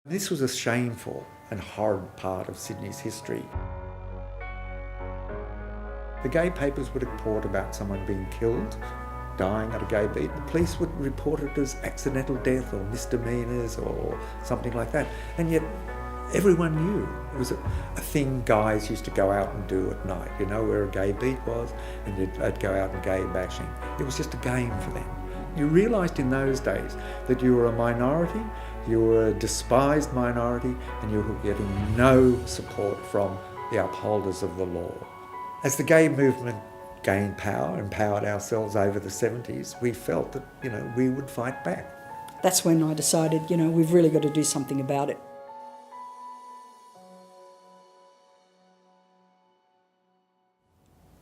This was a shameful and horrid part of Sydney's history. The gay papers would report about someone being killed, dying at a gay beat. The police would report it as accidental death or misdemeanours or something like that. And yet everyone knew it was a thing guys used to go out and do at night, you know, where a gay beat was, and they'd go out and gay bashing. It was just a game for them. You realised in those days that you were a minority, you were a despised minority, and you were getting no support from the upholders of the law. As the gay movement gained power, empowered ourselves over the 70s, we felt that, you know, we would fight back. That's when I decided, you know, we've really got to do something about it.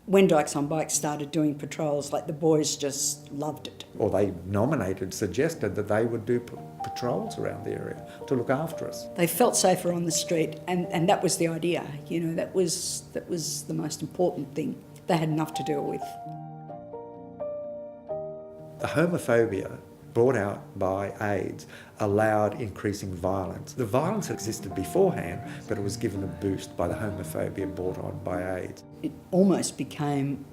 When Dykes on Bikes started doing patrols, like, the boys just loved it. Or they suggested that they would do patrols around the area to look after us. They felt safer on the street, and that was the idea, you know, that was the most important thing. They had enough to deal with. The homophobia brought out by AIDS allowed increasing violence. The violence existed beforehand, but it was given a boost by the homophobia brought on by AIDS. It almost became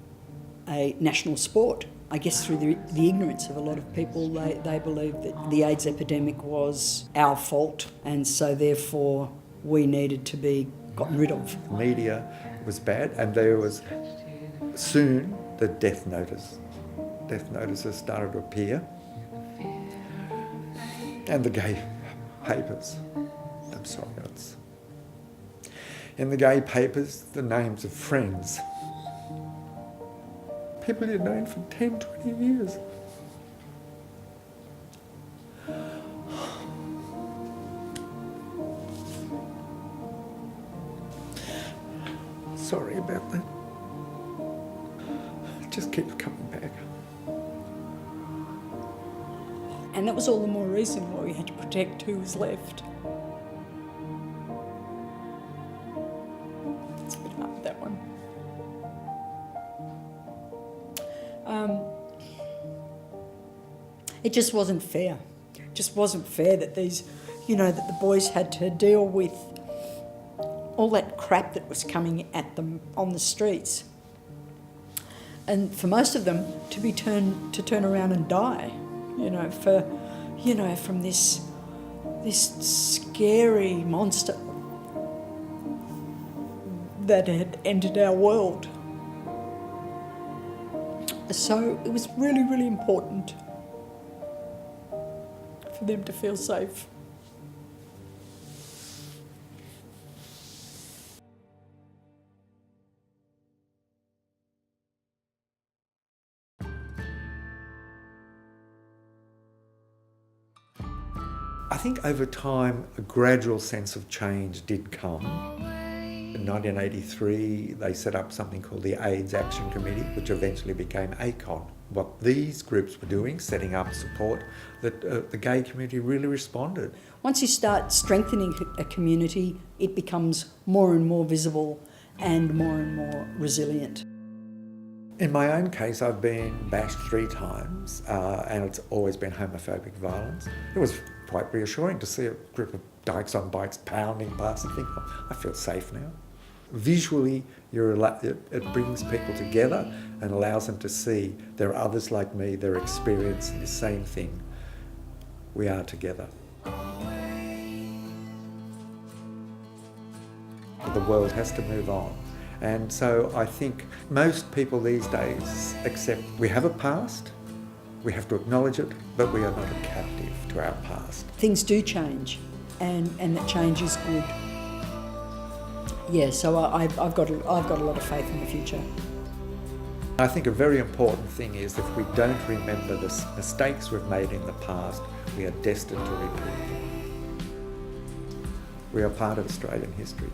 a national sport. I guess through the ignorance of a lot of people, they believed that the AIDS epidemic was our fault, and so therefore we needed to be gotten rid of. The media was bad, and there was soon the death notices started to appear, and the gay papers. In the gay papers, the names of friends. People you'd known for 10, 20 years. Sorry about that. It just keeps coming back. And that was all the more reason why we had to protect who was left. It's a bit hard, that one. It just wasn't fair. It just wasn't fair that these, you know, that the boys had to deal with all that crap that was coming at them on the streets. And for most of them to turn around and die, you know, from this scary monster that had entered our world. So it was really, really important for them to feel safe. I think over time a gradual sense of change did come. In 1983 they set up something called the AIDS Action Committee, which eventually became ACON. What these groups were doing, setting up support, that the gay community really responded. Once you start strengthening a community, it becomes more and more visible and more resilient. In my own case, I've been bashed 3 times, and it's always been homophobic violence. It was quite reassuring to see a group of dykes on bikes pounding past and think, oh, I feel safe now. Visually, it brings people together and allows them to see there are others like me, they're experiencing the same thing. We are together. The world has to move on. And so I think most people these days accept we have a past, we have to acknowledge it, but we are not a captive to our past. Things do change, and that change is good. Yeah, so I've got a lot of faith in the future. I think a very important thing is if we don't remember the mistakes we've made in the past, we are destined to repeat them. We are part of Australian history.